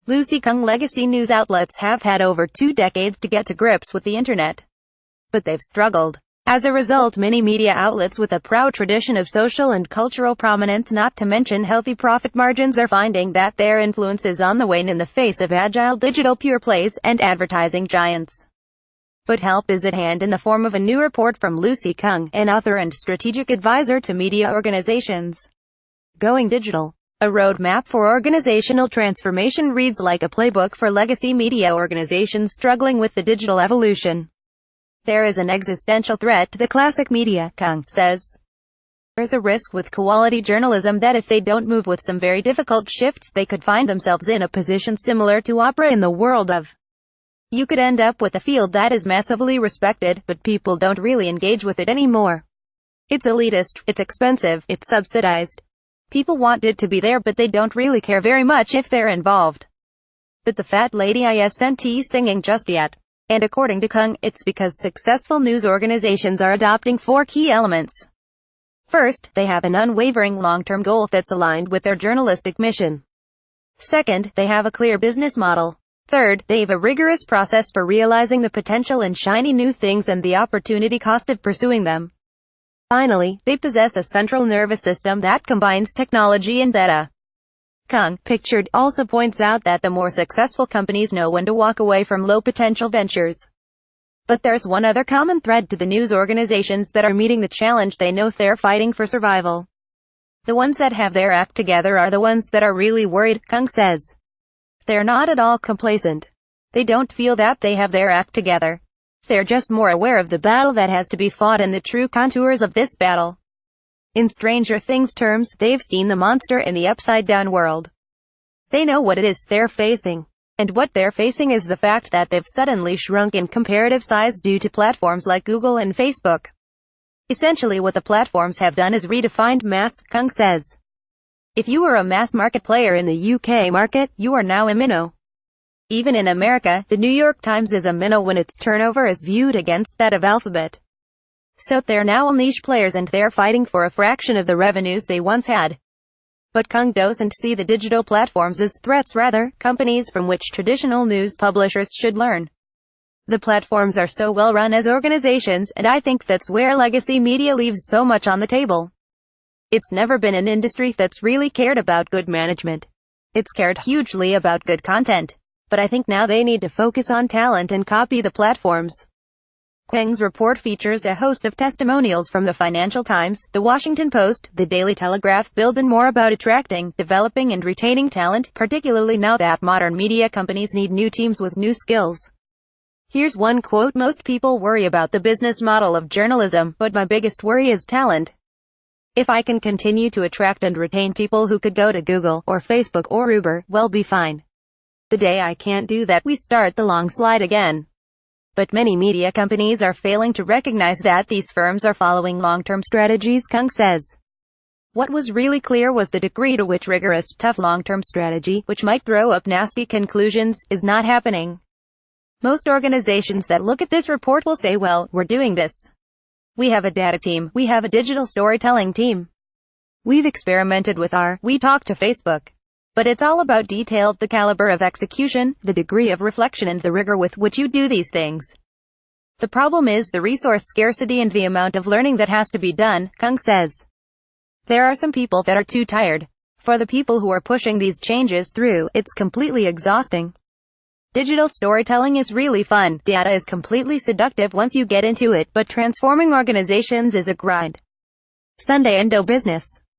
Lucy Kueng legacy news outlets have had over 2 decades to get to grips with the internet. But they've struggled. As a result, many media outlets with a proud tradition of social and cultural prominence, not to mention healthy profit margins, are finding that their influence is on the wane in the face of agile digital pure plays and advertising giants. But help is at hand in the form of a new report from Lucy Kueng, an author and strategic advisor to media organizations. Going Digital. A roadmap for organizational transformation reads like a playbook for legacy media organizations struggling with the digital evolution. There is an existential threat to the classic media, Kueng says. There is a risk with quality journalism that if they don't move with some very difficult shifts, they could find themselves in a position similar to opera in the world of. You could end up with a field that is massively respected, but people don't really engage with it anymore. It's elitist, it's expensive, it's subsidized. People want it to be there, but they don't really care very much if they're involved. But the fat lady isn't singing just yet. And according to Kueng, it's because successful news organizations are adopting 4 key elements. First, they have an unwavering long-term goal that's aligned with their journalistic mission. Second, they have a clear business model. Third, they have a rigorous process for realizing the potential in shiny new things and the opportunity cost of pursuing them. Finally, they possess a central nervous system that combines technology and data. Kueng, pictured, also points out that the more successful companies know when to walk away from low-potential ventures. But there's one other common thread to the news organizations that are meeting the challenge. They know they're fighting for survival. The ones that have their act together are the ones that are really worried, Kueng says. They're not at all complacent. They don't feel that they have their act together. They're just more aware of the battle that has to be fought and the true contours of this battle. In Stranger Things terms, they've seen the monster in the upside-down world. They know what it is they're facing. And what they're facing is the fact that they've suddenly shrunk in comparative size due to platforms like Google and Facebook. Essentially what the platforms have done is redefined mass, Kueng says. If you were a mass market player in the UK market, you are now a minnow. Even in America, the New York Times is a minnow when its turnover is viewed against that of Alphabet. So they're now all niche players and they're fighting for a fraction of the revenues they once had. But Kueng doesn't see the digital platforms as threats, rather, companies from which traditional news publishers should learn. The platforms are so well run as organizations, and I think that's where legacy media leaves so much on the table. It's never been an industry that's really cared about good management. It's cared hugely about good content. But I think now they need to focus on talent and copy the platforms. Kueng's report features a host of testimonials from the Financial Times, the Washington Post, the Daily Telegraph, Bild, and more about attracting, developing, and retaining talent, particularly now that modern media companies need new teams with new skills. Here's one quote: "Most people worry about the business model of journalism, but my biggest worry is talent. If I can continue to attract and retain people who could go to Google, or Facebook, or Uber, we'll be fine. The day I can't do that, we start the long slide again." But many media companies are failing to recognize that these firms are following long-term strategies, Kueng says. What was really clear was the degree to which rigorous, tough long-term strategy, which might throw up nasty conclusions, is not happening. Most organizations that look at this report will say, well, we're doing this. We have a data team, we have a digital storytelling team. We've experimented with we talk to Facebook. But it's all about detail, the caliber of execution, the degree of reflection, and the rigor with which you do these things. The problem is the resource scarcity and the amount of learning that has to be done, Kueng says. There are some people that are too tired. For the people who are pushing these changes through, it's completely exhausting. Digital storytelling is really fun, data is completely seductive once you get into it, but transforming organizations is a grind. Sunday Endo Business.